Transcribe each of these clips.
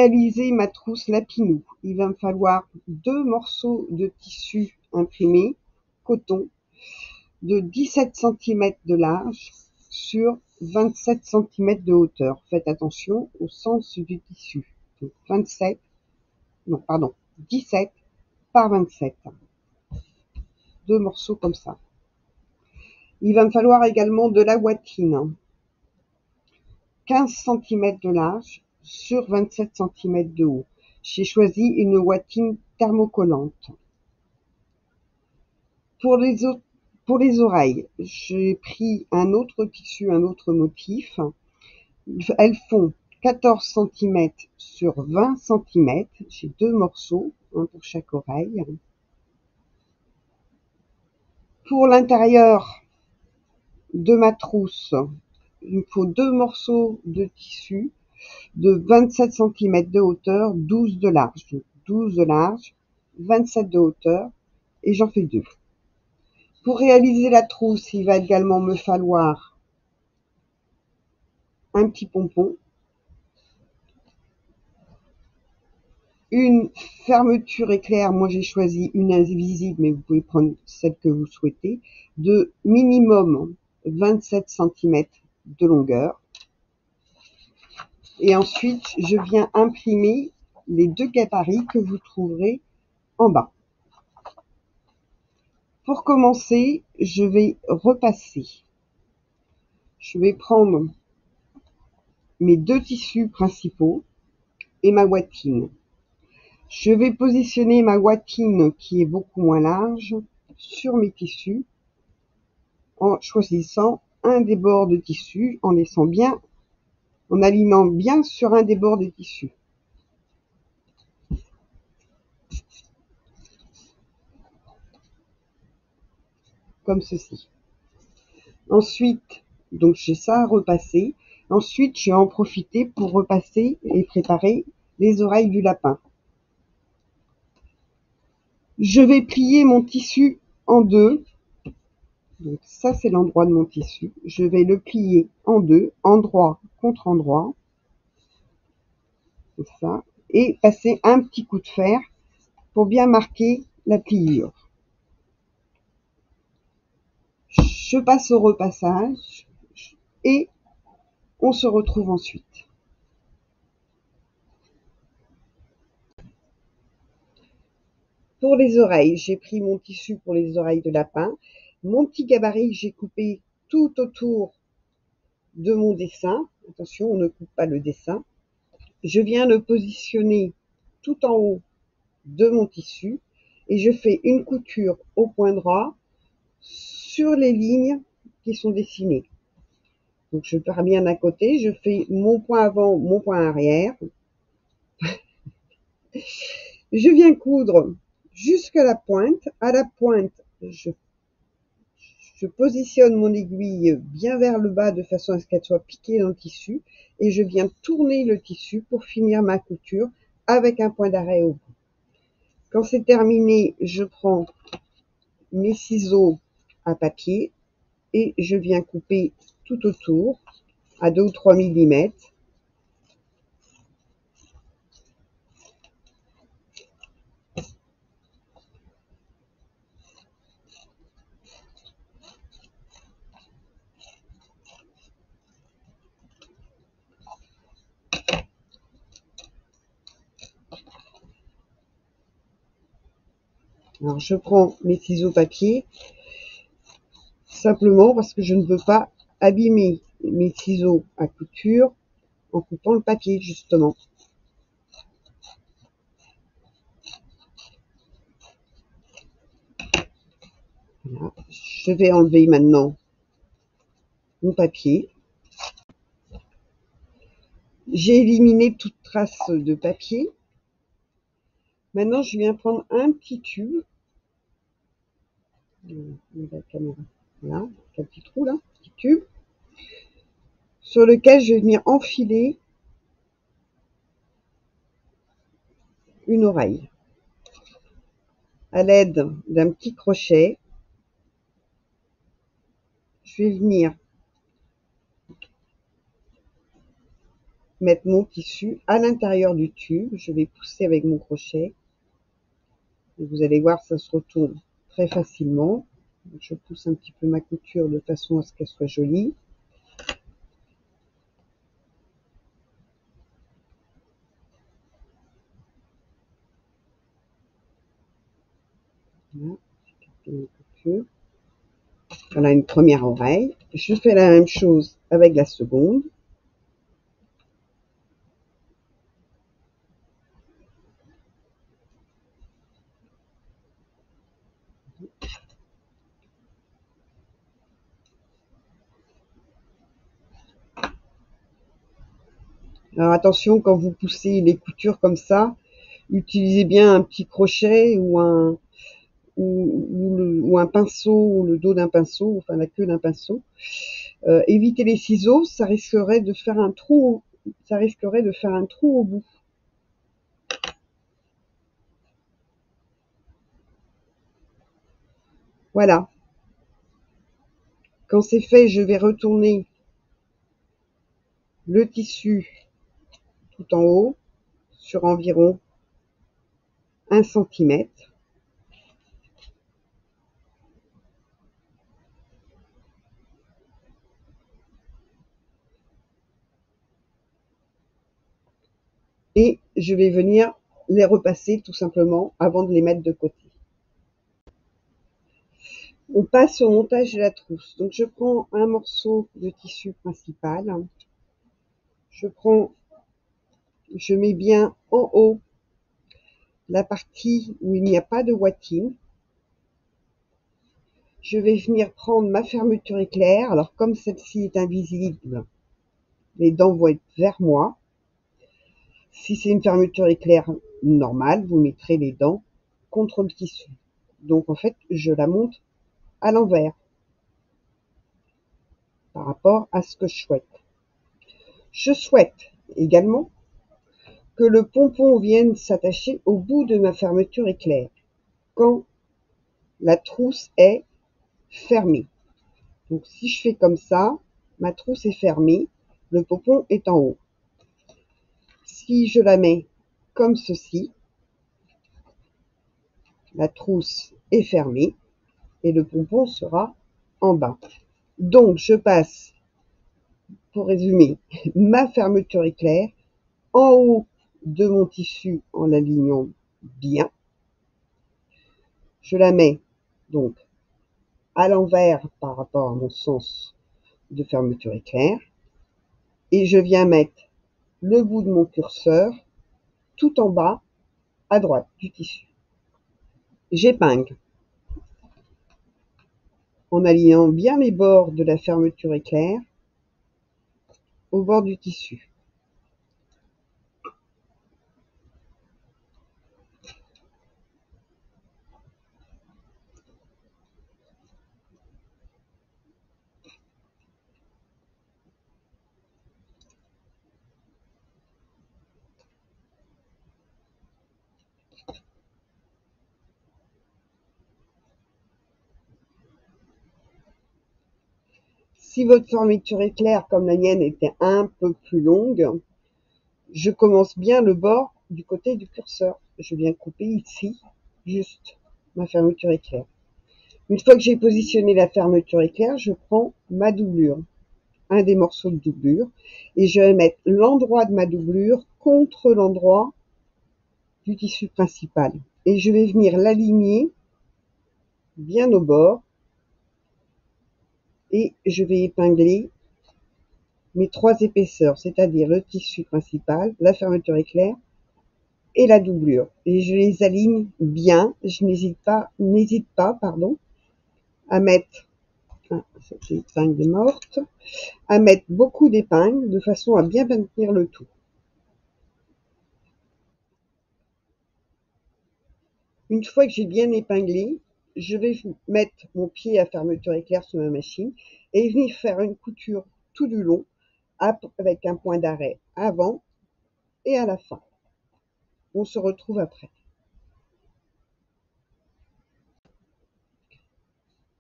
réaliser ma trousse Lapinou, il va me falloir 2 morceaux de tissu imprimé, coton, de 17 cm de large sur 27 cm de hauteur. Faites attention au sens du tissu. Donc 17 par 27. 2 morceaux comme ça. Il va me falloir également de la ouatine. 15 cm de large sur 27 cm de haut. J'ai choisi une ouatine thermocollante. Pour les oreilles, j'ai pris un autre tissu, un autre motif. Elles font 14 cm sur 20 cm. J'ai 2 morceaux, un pour chaque oreille. Pour l'intérieur de ma trousse, il me faut 2 morceaux de tissu de 27 cm de hauteur, 12 de large. Donc 12 de large, 27 de hauteur, et j'en fais 2. Pour réaliser la trousse, il va également me falloir un petit pompon, une fermeture éclair, moi j'ai choisi une invisible, mais vous pouvez prendre celle que vous souhaitez, de minimum 27 cm de longueur. Et ensuite, je viens imprimer les 2 gabarits que vous trouverez en bas. Pour commencer, je vais repasser. Je vais prendre mes 2 tissus principaux et ma ouatine. Je vais positionner ma ouatine, qui est beaucoup moins large, sur mes tissus, en choisissant un des bords de tissu, en alignant bien sur un des bords des tissus. Comme ceci. Ensuite, donc j'ai ça à repasser. Ensuite, je vais en profiter pour repasser et préparer les oreilles du lapin. Je vais plier mon tissu en 2. Donc ça, c'est l'endroit de mon tissu. Je vais le plier en 2, endroit contre endroit. Comme ça. Et passer un petit coup de fer pour bien marquer la pliure. Je passe au repassage et on se retrouve ensuite. Pour les oreilles, j'ai pris mon tissu pour les oreilles de lapin. Mon petit gabarit, j'ai coupé tout autour de mon dessin. Attention, on ne coupe pas le dessin. Je viens le positionner tout en haut de mon tissu et je fais une couture au point droit sur les lignes qui sont dessinées. Donc je pars bien d'un côté, je fais mon point avant, mon point arrière. Je viens coudre jusqu'à la pointe. À la pointe, je positionne mon aiguille bien vers le bas de façon à ce qu'elle soit piquée dans le tissu et je viens tourner le tissu pour finir ma couture avec un point d'arrêt au bout. Quand c'est terminé, je prends mes ciseaux à papier et je viens couper tout autour à 2 ou 3 mm. Alors je prends mes ciseaux papier simplement parce que je ne veux pas abîmer mes ciseaux à couture en coupant le papier justement. Voilà. Je vais enlever maintenant mon papier. J'ai éliminé toute trace de papier. Maintenant, je viens prendre un petit tube. La caméra. Voilà, un petit trou là, petit tube, sur lequel je vais venir enfiler une oreille à l'aide d'un petit crochet. Je vais venir mettre mon tissu à l'intérieur du tube. Je vais pousser avec mon crochet. Et vous allez voir, ça se retourne très facilement. Je pousse un petit peu ma couture de façon à ce qu'elle soit jolie. Voilà, voilà une première oreille. Je fais la même chose avec la seconde. Alors attention, quand vous poussez les coutures comme ça, utilisez bien un petit crochet ou un pinceau, ou le dos d'un pinceau, enfin la queue d'un pinceau. Évitez les ciseaux, ça risquerait de faire un trou au bout. Voilà. Quand c'est fait, je vais retourner le tissu tout en haut sur environ 1 centimètre. Et je vais venir les repasser tout simplement avant de les mettre de côté. On passe au montage de la trousse. Donc je prends un morceau de tissu principal. Je mets bien en haut la partie où il n'y a pas de ouatine. Je vais venir prendre ma fermeture éclair. Alors comme celle-ci est invisible, les dents vont être vers moi. Si c'est une fermeture éclair normale, vous mettrez les dents contre le tissu. Donc en fait, je la monte à l'envers par rapport à ce que je souhaite. Je souhaite également que le pompon vienne s'attacher au bout de ma fermeture éclair quand la trousse est fermée. Donc si je fais comme ça, ma trousse est fermée, le pompon est en haut. Si je la mets comme ceci, la trousse est fermée et le pompon sera en bas. Donc je passe, pour résumer, ma fermeture éclair en haut de mon tissu en l'alignant bien. Je la mets donc à l'envers par rapport à mon sens de fermeture éclair et je viens mettre le bout de mon curseur tout en bas à droite du tissu. J'épingle en alignant bien les bords de la fermeture éclair au bord du tissu. Si votre fermeture éclair, comme la mienne, était un peu plus longue, je commence bien le bord du côté du curseur. Je viens couper ici, juste ma fermeture éclair. Une fois que j'ai positionné la fermeture éclair, je prends ma doublure, un des morceaux de doublure, et je vais mettre l'endroit de ma doublure contre l'endroit du tissu principal. Et je vais venir l'aligner bien au bord et je vais épingler mes 3 épaisseurs, c'est-à-dire le tissu principal, la fermeture éclair et la doublure. Et je les aligne bien. Je n'hésite pas, à mettre, cette épingle est morte, à mettre beaucoup d'épingles de façon à bien maintenir le tout. Une fois que j'ai bien épinglé, je vais mettre mon pied à fermeture éclair sur ma machine et venir faire une couture tout du long avec un point d'arrêt avant et à la fin. On se retrouve après.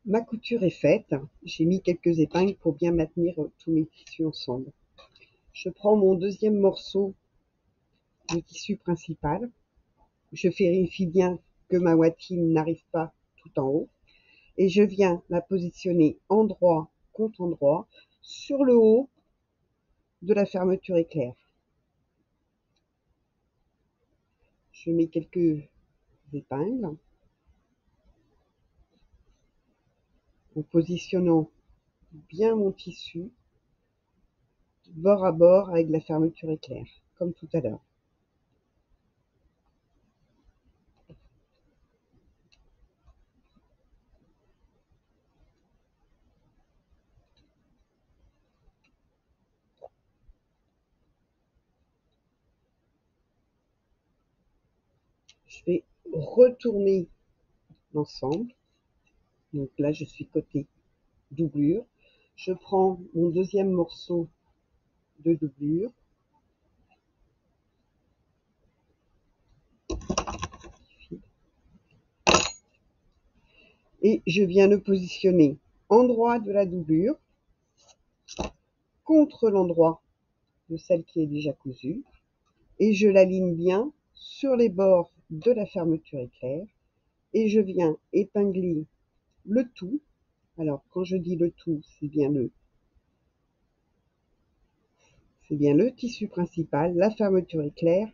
Ma couture est faite. J'ai mis quelques épingles pour bien maintenir tous mes tissus ensemble. Je prends mon deuxième morceau de tissu principal. Je vérifie bien que ma ouatine n'arrive pas tout en haut. Et je viens la positionner endroit contre endroit sur le haut de la fermeture éclair. Je mets quelques épingles en positionnant bien mon tissu bord à bord avec la fermeture éclair, comme tout à l'heure. Je vais retourner l'ensemble. Donc là, je suis côté doublure. Je prends mon deuxième morceau de doublure. Et je viens le positionner endroit de la doublure contre l'endroit de celle qui est déjà cousue. Et je l'aligne bien sur les bords de la fermeture éclair. Et je viens épingler le tout. Alors, quand je dis le tout, c'est bien le tissu principal, la fermeture éclair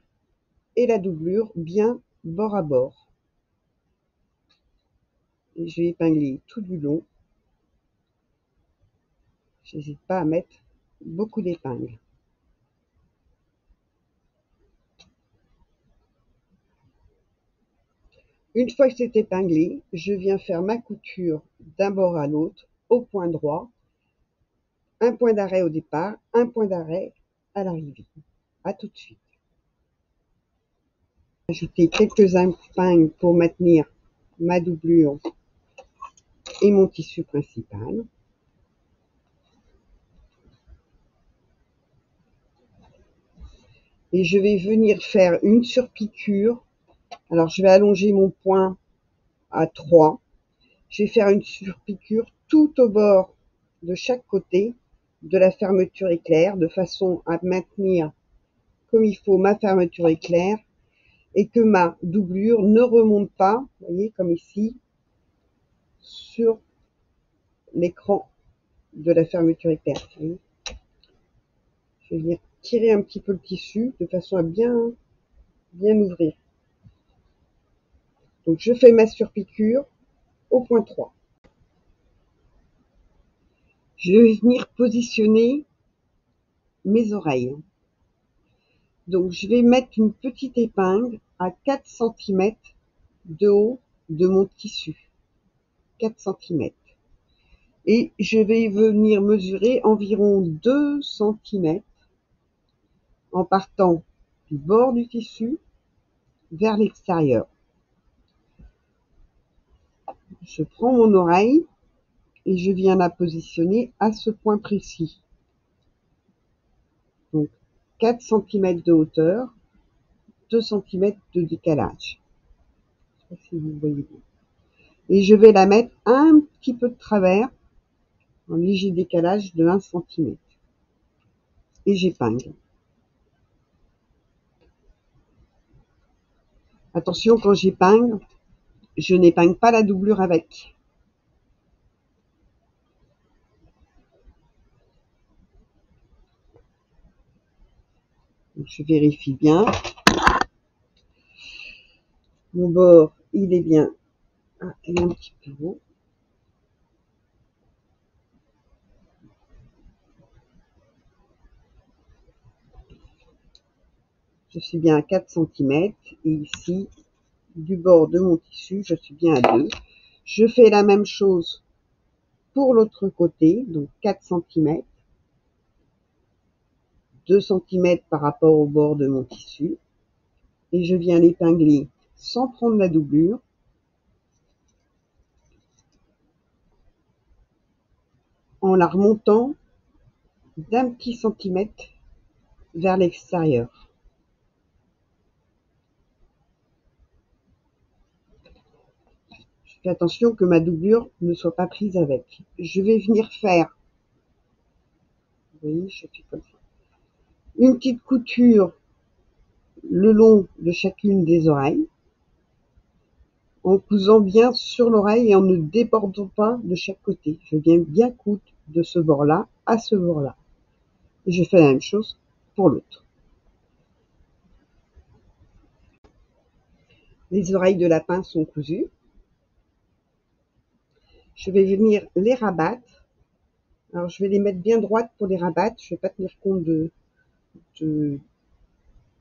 et la doublure bien bord à bord. Et je vais épingler tout du long. J'hésite pas à mettre beaucoup d'épingles. Une fois que c'est épinglé, je viens faire ma couture d'un bord à l'autre au point droit. Un point d'arrêt au départ, un point d'arrêt à l'arrivée. À tout de suite. Ajouter quelques épingles pour maintenir ma doublure et mon tissu principal. Et je vais venir faire une surpiqûre. Alors je vais allonger mon point à 3. Je vais faire une surpiqûre tout au bord de chaque côté de la fermeture éclair de façon à maintenir comme il faut ma fermeture éclair et que ma doublure ne remonte pas, vous voyez, comme ici, sur l'écran de la fermeture éclair. Je vais venir tirer un petit peu le tissu de façon à bien ouvrir. Donc je fais ma surpiqûre au point 3. Je vais venir positionner mes oreilles. Donc je vais mettre une petite épingle à 4 cm de haut de mon tissu. 4 cm. Et je vais venir mesurer environ 2 cm en partant du bord du tissu vers l'extérieur. Je prends mon oreille et je viens la positionner à ce point précis. Donc 4 cm de hauteur, 2 cm de décalage. Je sais pas si vous voyez bien. Et je vais la mettre un petit peu de travers, en léger décalage de 1 cm. Et j'épingle. Attention, quand j'épingle, je n'épingle pas la doublure avec. Donc, je vérifie bien. Mon bord, il est bien. Ah, il est un petit peu haut. Je suis bien à 4 cm. Et ici, du bord de mon tissu, je suis bien à 2. Je fais la même chose pour l'autre côté, donc 4 cm. 2 cm par rapport au bord de mon tissu. Et je viens l'épingler sans prendre la doublure. En la remontant d'un petit centimètre vers l'extérieur. Je fais attention que ma doublure ne soit pas prise avec. Je vais venir faire, vous voyez, je fais comme ça. Une petite couture le long de chacune des oreilles, en cousant bien sur l'oreille et en ne débordant pas de chaque côté. Je viens bien coudre de ce bord-là à ce bord-là. Et je fais la même chose pour l'autre. Les oreilles de lapin sont cousues. Je vais venir les rabattre. Alors je vais les mettre bien droites pour les rabattre. Je ne vais pas tenir compte de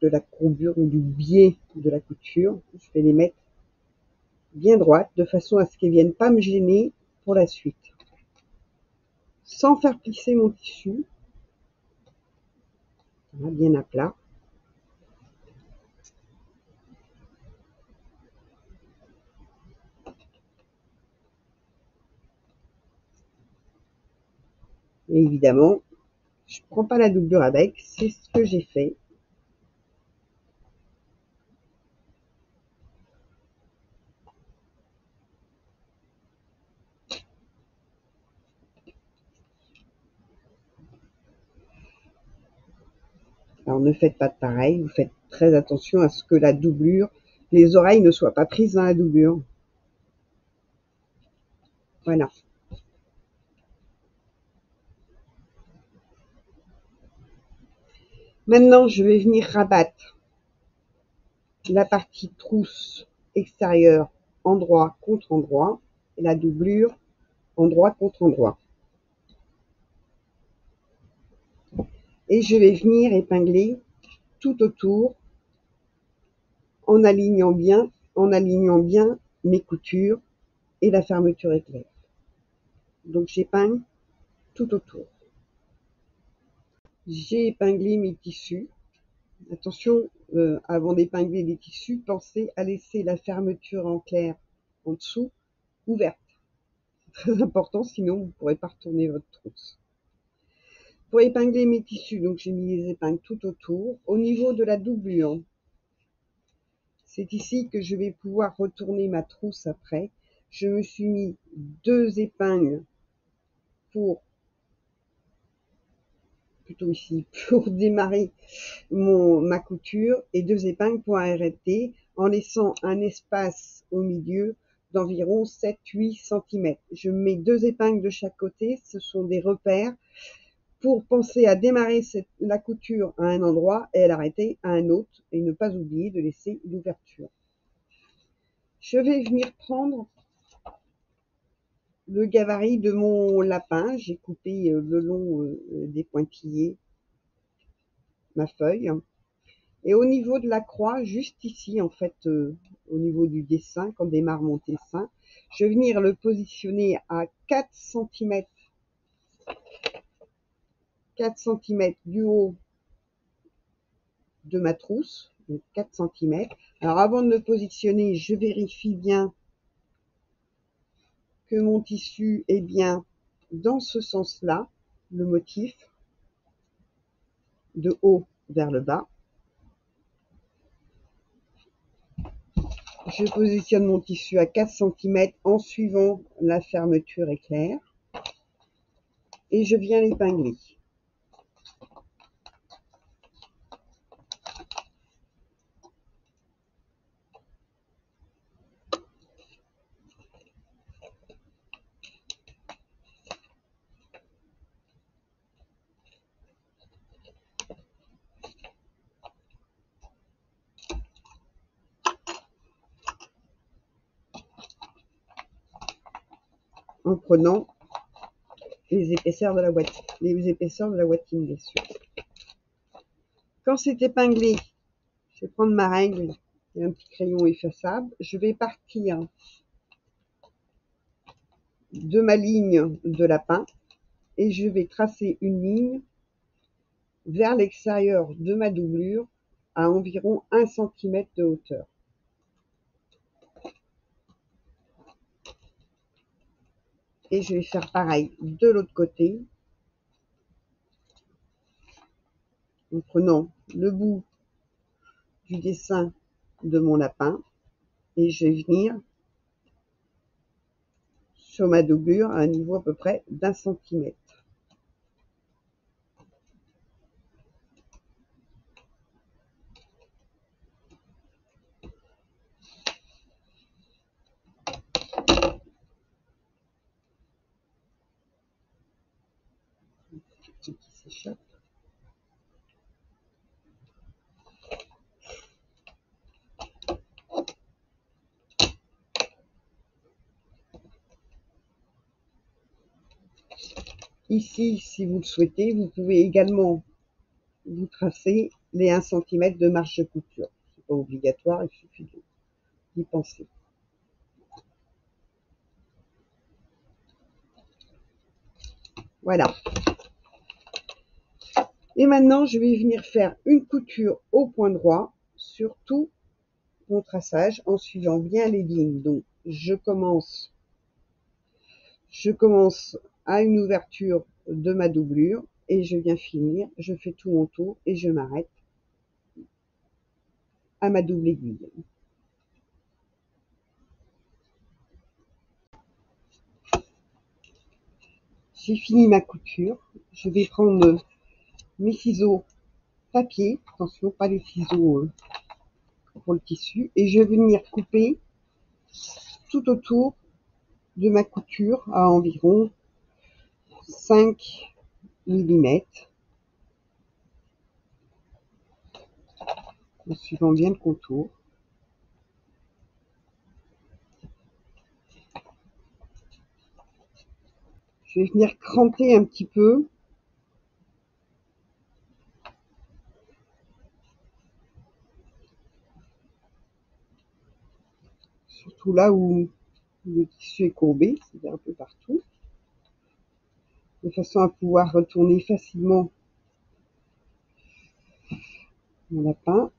la courbure ou du biais de la couture. Je vais les mettre bien droites de façon à ce qu'elles ne viennent pas me gêner pour la suite. Sans faire plisser mon tissu. Voilà, bien à plat. Et évidemment, je ne prends pas la doublure avec, c'est ce que j'ai fait. Alors ne faites pas de pareil, vous faites très attention à ce que la doublure, les oreilles ne soient pas prises dans la doublure. Voilà. Maintenant, je vais venir rabattre la partie trousse extérieure endroit contre endroit et la doublure endroit contre endroit. Et je vais venir épingler tout autour en alignant bien mes coutures et la fermeture éclair. Donc j'épingle tout autour. J'ai épinglé mes tissus. Attention, avant d'épingler les tissus, pensez à laisser la fermeture en clair en dessous ouverte. C'est très important, sinon vous ne pourrez pas retourner votre trousse. Pour épingler mes tissus, donc j'ai mis les épingles tout autour. Au niveau de la doublure, c'est ici que je vais pouvoir retourner ma trousse après. Je me suis mis 2 épingles pour, plutôt ici, pour démarrer ma couture et 2 épingles pour arrêter en laissant un espace au milieu d'environ 7-8 cm. Je mets 2 épingles de chaque côté, ce sont des repères pour penser à démarrer la couture à un endroit et à l'arrêter à un autre et ne pas oublier de laisser l'ouverture. Je vais venir prendre le gabarit de mon lapin, j'ai coupé le long des pointillés ma feuille. Et au niveau de la croix, juste ici, en fait, au niveau du dessin, quand démarre mon dessin, je vais venir le positionner à 4 cm du haut de ma trousse, donc 4 cm. Alors avant de me positionner, je vérifie bien que mon tissu est bien dans ce sens-là, le motif, de haut vers le bas. Je positionne mon tissu à 4 cm en suivant la fermeture éclair et je viens l'épingler. En prenant les épaisseurs de la bottine, bien sûr. Quand c'est épinglé, je vais prendre ma règle et un petit crayon effaçable. Je vais partir de ma ligne de lapin et je vais tracer une ligne vers l'extérieur de ma doublure à environ 1 cm de hauteur. Et je vais faire pareil de l'autre côté en prenant le bout du dessin de mon lapin et je vais venir sur ma doublure à un niveau à peu près d'1 cm. qui s'échappe. Ici, si vous le souhaitez, vous pouvez également vous tracer les 1 cm de marge de couture. C'est pas obligatoire, il suffit d'y penser. Voilà. Et maintenant, je vais venir faire une couture au point droit sur tout mon traçage en suivant bien les lignes. Donc, je commence à une ouverture de ma doublure et je viens finir, je fais tout mon tour et je m'arrête à ma double aiguille. J'ai fini ma couture, je vais prendre mes ciseaux papier, attention pas les ciseaux pour le tissu, et je vais venir couper tout autour de ma couture à environ 5 mm en suivant bien le contour. Je vais venir cranter un petit peu surtout là où le tissu est courbé, c'est-à-dire un peu partout, de façon à pouvoir retourner facilement mon lapin.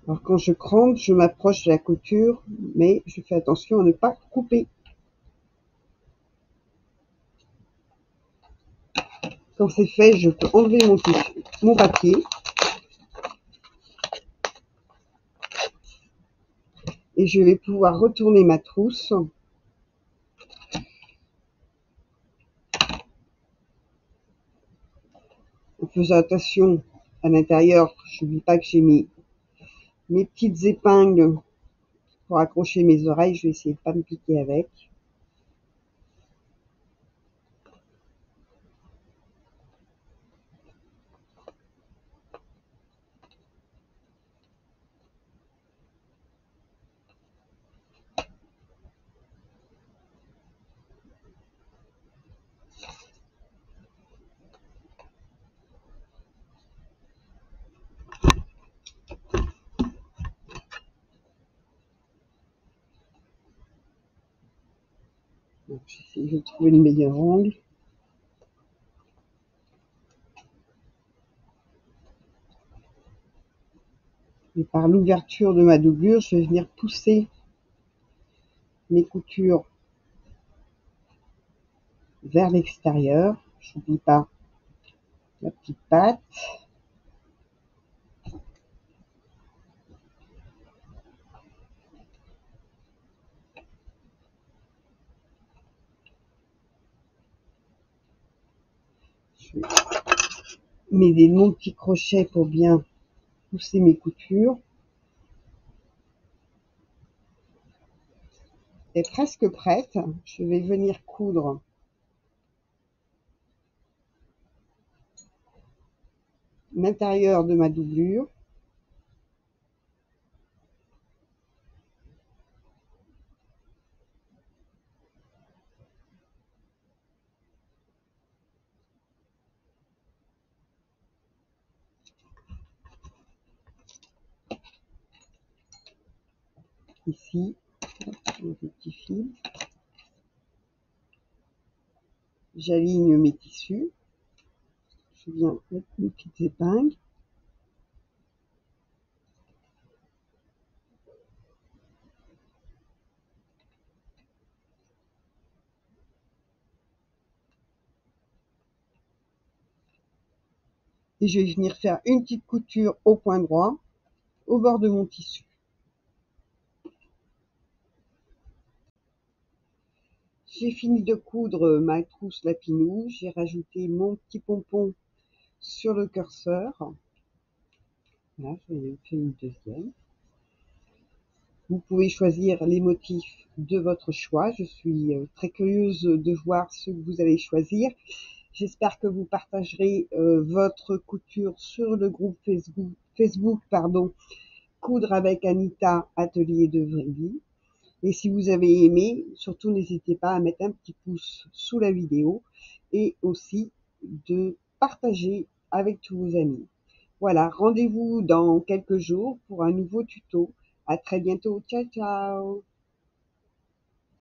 Alors quand je crante, je m'approche de la couture, mais je fais attention à ne pas couper. Quand c'est fait, je peux enlever mon papier et je vais pouvoir retourner ma trousse en faisant attention à l'intérieur. Je n'oublie pas que j'ai mis mes petites épingles pour accrocher mes oreilles. Je vais essayer de pas me piquer avec. J'essaie de trouver le meilleur angle. Et par l'ouverture de ma doublure, je vais venir pousser mes coutures vers l'extérieur. Je n'oublie pas la petite patte. Je vais m'aider de mon petit crochet pour bien pousser mes coutures. Est presque prête. Je vais venir coudre l'intérieur de ma doublure. Ici, un petit fil. J'aligne mes tissus. Je viens mettre mes petites épingles. Et je vais venir faire une petite couture au point droit au bord de mon tissu. J'ai fini de coudre ma trousse lapinou. J'ai rajouté mon petit pompon sur le curseur. Là, j'en ai fait une deuxième. Vous pouvez choisir les motifs de votre choix. Je suis très curieuse de voir ce que vous allez choisir. J'espère que vous partagerez votre couture sur le groupe Facebook, Coudre avec Anita, Atelier de Vraie Vie. Et si vous avez aimé, surtout n'hésitez pas à mettre un petit pouce sous la vidéo et aussi de partager avec tous vos amis. Voilà, rendez-vous dans quelques jours pour un nouveau tuto. À très bientôt. Ciao, ciao!